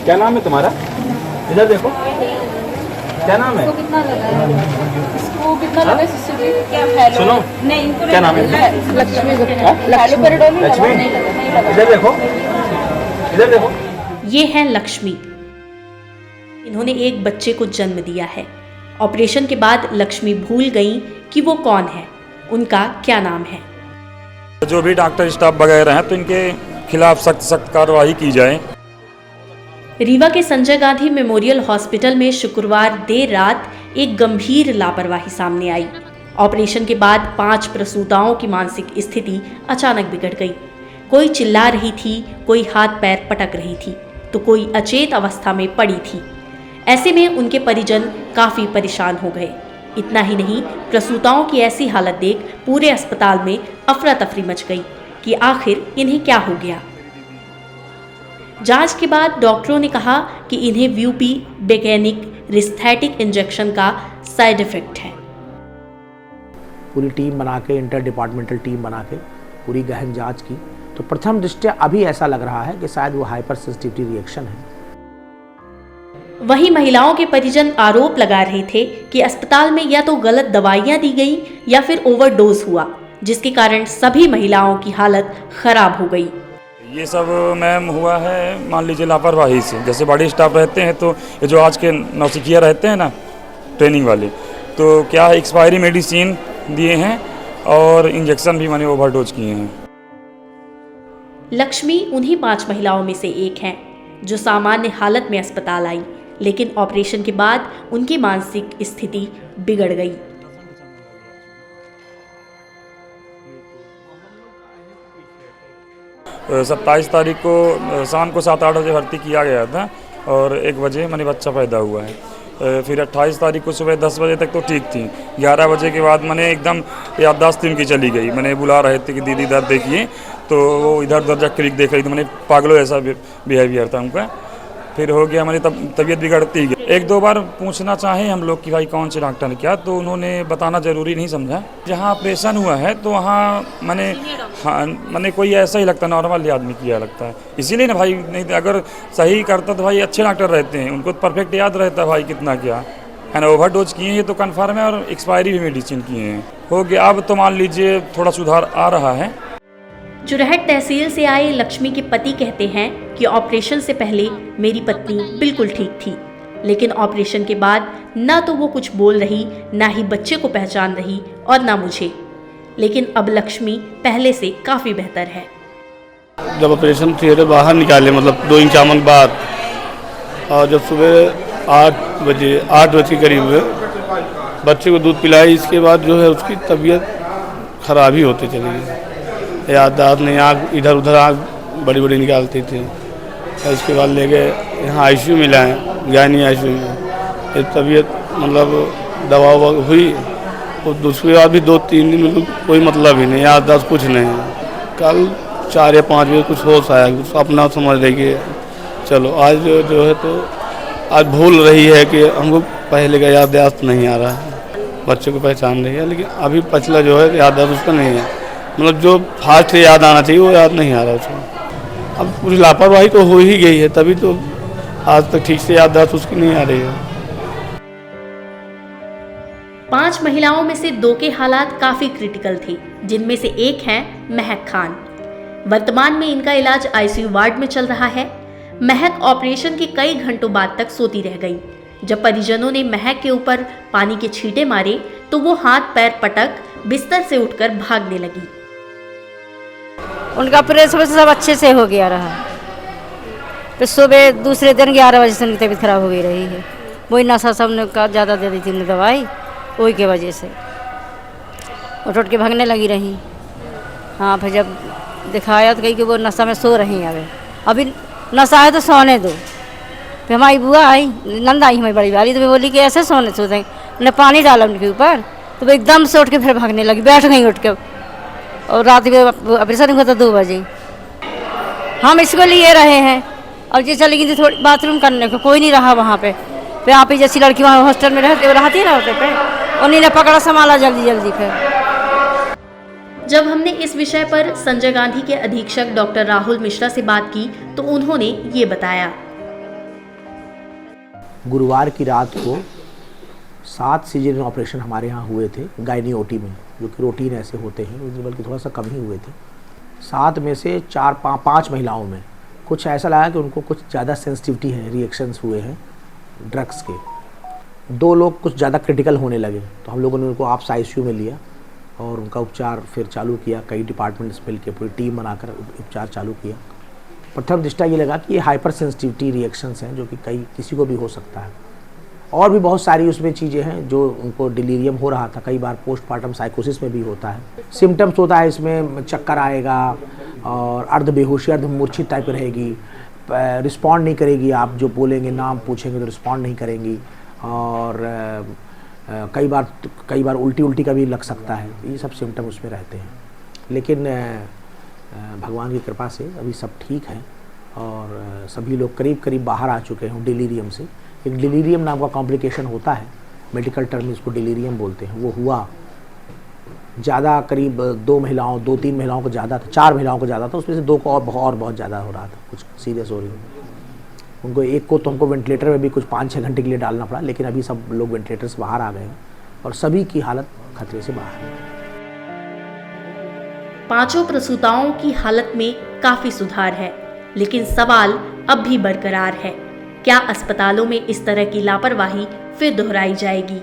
क्या नाम है तुम्हारा? इधर देखो, क्या नाम है? कितना लगा? इसको कितना लगा? क्या हेलो? सुनो, नहीं, इनको क्या नाम है? लक्ष्मी हाँ? लक्ष्मी। इधर देखो, इधर देखो। ये है लक्ष्मी। इन्होंने एक बच्चे को जन्म दिया है। ऑपरेशन के बाद लक्ष्मी भूल गई कि वो कौन है, उनका क्या नाम है। जो भी डॉक्टर स्टाफ वगैरह हैं तो इनके खिलाफ सख्त कार्रवाई की जाए। रीवा के संजय गांधी मेमोरियल हॉस्पिटल में शुक्रवार देर रात एक गंभीर लापरवाही सामने आई। ऑपरेशन के बाद 5 प्रसूताओं की मानसिक स्थिति अचानक बिगड़ गई। कोई चिल्ला रही थी, कोई हाथ पैर पटक रही थी, तो कोई अचेत अवस्था में पड़ी थी। ऐसे में उनके परिजन काफी परेशान हो गए। इतना ही नहीं, प्रसूताओं की ऐसी हालत देख पूरे अस्पताल में अफरा तफरी मच गई कि आखिर इन्हें क्या हो गया। जांच के बाद डॉक्टरों ने कहा कि इन्हें व्यूपी बेगेनिक रिस्थेटिक इंजेक्शन का साइड इफेक्ट है। पूरी टीम बना के, इंटर डिपार्टमेंटल टीम बना के पूरी गहन जांच की, तो प्रथम दृष्टया अभी ऐसा लग रहा है कि शायद वो हाइपर सेंसिटिविटी रिएक्शन है। वहीं महिलाओं के परिजन आरोप लगा रहे थे कि अस्पताल में या तो गलत दवाइयां दी गई या फिर ओवरडोज हुआ, जिसके कारण सभी महिलाओं की हालत खराब हो गई। ये सब मैम हुआ है मान लीजिए लापरवाही से। जैसे बॉडी स्टाफ रहते हैं तो ये जो आज के नौसिखिया रहते हैं ना ट्रेनिंग वाले, तो क्या एक्सपायरी मेडिसिन दिए हैं और इंजेक्शन भी मैंने ओवरडोज किए हैं। लक्ष्मी उन्हीं 5 महिलाओं में से एक हैं जो सामान्य हालत में अस्पताल आई, लेकिन ऑपरेशन के बाद उनकी मानसिक स्थिति बिगड़ गई। तो 27 तारीख को शाम को 7-8 बजे भर्ती किया गया था और 1 बजे मैंने बच्चा पैदा हुआ है। फिर 28 तारीख को सुबह 10 बजे तक तो ठीक थी। 11 बजे के बाद मैंने एकदम याददाश्त उनकी चली गई। मैंने बुला रहे थे कि दीदी इधर देखिए, तो वो इधर उधर जा क्लिक देख रही थी। मैंने पागलों ऐसा बिहेवियर था उनका। फिर हो गया मैंने तबीयत बिगड़ती गई। 1-2 बार पूछना चाहे हम लोग कि भाई कौन से डॉक्टर ने क्या, तो उन्होंने बताना ज़रूरी नहीं समझा। जहाँ ऑपरेशन हुआ है तो वहाँ मैंने कोई ऐसा ही लगता, नॉर्मल आदमी किया लगता है। इसीलिए ना भाई, नहीं तो अगर सही करता तो भाई अच्छे डॉक्टर रहते हैं, उनको तो परफेक्ट याद रहता है भाई कितना क्या है ना। ओवरडोज किए हैं तो कन्फर्म है, और एक्सपायरी भी मेडिसिन किए हैं। हो गया, अब तो मान लीजिए थोड़ा सुधार आ रहा है। चुरहट तहसील से आए लक्ष्मी के पति कहते हैं कि ऑपरेशन से पहले मेरी पत्नी बिल्कुल ठीक थी, लेकिन ऑपरेशन के बाद ना तो वो कुछ बोल रही, ना ही बच्चे को पहचान रही और ना मुझे। लेकिन अब लक्ष्मी पहले से काफ़ी बेहतर है। जब ऑपरेशन थिएटर बाहर निकाले, मतलब 2 इंच आमन बाद, और जब सुबह 8 बजे के करीब बच्चे को दूध पिलाई, इसके बाद जो है उसकी तबीयत खराब ही होती चली गई। याददाश्त नहीं, आँख इधर उधर आँख बड़ी बड़ी निकालती थी। इसके बाद ले गए यहाँ आईसीयू में लाए, ज्ञानी आईसीयू में। ये तबीयत मतलब दवा हुई, और दूसरी बात भी 2-3 दिन में कोई मतलब ही नहीं, याददाश्त कुछ नहीं। कल 4 या 5 बजे कुछ होश आया, कुछ अपना समझ रही कि चलो आज जो है तो आज भूल रही है कि हमको पहले का याददाश्त नहीं आ रहा है। बच्चे को पहचान रही है, लेकिन अभी पछला जो है याददाश्त उसका नहीं है। मतलब जो फास्ट याद आना चाहिए वो याद नहीं आ रहा उसको। अब पूरी लापरवाही तो हो ही गई है, तभी तो आज तक ठीक से याददाश्त उसकी नहीं आ रही है। 5 महिलाओं में से 2 के हालात काफी क्रिटिकल थे, जिनमें से एक है महक खान। वर्तमान में इनका इलाज आईसीयू वार्ड में चल रहा है। महक ऑपरेशन के कई घंटों बाद तक सोती रह गई। जब परिजनों ने महक के ऊपर पानी के छींटे मारे तो वो हाथ पैर पटक बिस्तर से उठकर भागने लगी। उनका ऑपरेशन सब अच्छे से हो गया रहा। फिर सुबह दूसरे दिन 11 बजे से उनकी तबीयत खराब हो गई रही है। वही नशा सब ने का ज़्यादा दे दी थी उन्हें दवाई, वही के वजह से उठ के भागने लगी रही। हाँ, फिर जब दिखाया तो कही कि वो नशा में सो रही हैं। अभी नशा है तो सोने दो। फिर हमारी बुआ आई, नंदा आई हमारी बड़ी वाली, तो मैं बोली कि ऐसे सोने उन्हें पानी डाला उनके ऊपर, तो वो एकदम से उठ के फिर भागने लगी, बैठ गई उठ के। और रात में ऑपरेशन हुआ था 2 बजे। हम इसको लिए रहे हैं, और ये चली गई थी थोड़ी बाथरूम करने को, कोई नहीं रहा वहाँ पे। फिर आप ही जैसी लड़की वहाँ हॉस्टल में रहती है ना होते पे, उन्हीं ने पकड़ा संभाला जल्दी जल्दी। फिर जब हमने इस विषय पर संजय गांधी के अधीक्षक डॉक्टर राहुल मिश्रा से बात की तो उन्होंने ये बताया। गुरुवार की रात को 7 सीजरियन ऑपरेशन हमारे यहाँ हुए थे गायनी ओटी में, जो कि रूटीन ऐसे होते हैं, बल्कि थोड़ा सा कम ही हुए थे। 7 में से 5 महिलाओं में कुछ ऐसा लगा कि उनको कुछ ज़्यादा सेंसिटिविटी है, रिएक्शंस हुए हैं ड्रग्स के। 2 लोग कुछ ज़्यादा क्रिटिकल होने लगे, तो हम लोगों ने उनको आपस ICU में लिया और उनका उपचार फिर चालू किया। कई डिपार्टमेंट्स मिल के पूरी टीम बनाकर उपचार चालू किया। प्रथम दृष्टया ये लगा कि ये हाइपर सेंसिटिविटी रिएक्शंस हैं, जो कि किसी को भी हो सकता है। और भी बहुत सारी उसमें चीज़ें हैं जो उनको डिलीरियम हो रहा था, कई बार पोस्टमार्टम साइकोसिस में भी होता है। सिम्टम्स होता है इसमें, चक्कर आएगा और अर्ध बेहोशी अर्ध मूर्छित टाइप रहेगी, रिस्पॉन्ड नहीं करेगी, आप जो बोलेंगे नाम पूछेंगे तो रिस्पॉन्ड नहीं करेंगी, और कई बार उल्टी का भी लग सकता है। ये सब सिम्टम उसमें रहते हैं, लेकिन भगवान की कृपा से अभी सब ठीक है और सभी लोग करीब बाहर आ चुके हैं डिलीरियम से। एक डिलीरियम नाम का कॉम्प्लिकेशन होता है, मेडिकल टर्म में इसको डिलीरियम बोलते हैं, वो हुआ ज़्यादा, करीब 2-3 महिलाओं को ज़्यादा था, 4 महिलाओं को ज़्यादा था, उसमें से 2 को और बहुत ज़्यादा हो रहा था, कुछ सीरियस हो रही है उनको। एक को तो हमको वेंटिलेटर में भी कुछ 5-6 घंटे के लिए डालना पड़ा, लेकिन अभी सब लोग वेंटिलेटर से बाहर आ गए हैं और सभी की हालत खतरे से बाहर है। 5 प्रसूताओं की हालत में काफी सुधार है, लेकिन सवाल अब भी बरकरार है, क्या अस्पतालों में इस तरह की लापरवाही फिर दोहराई जाएगी?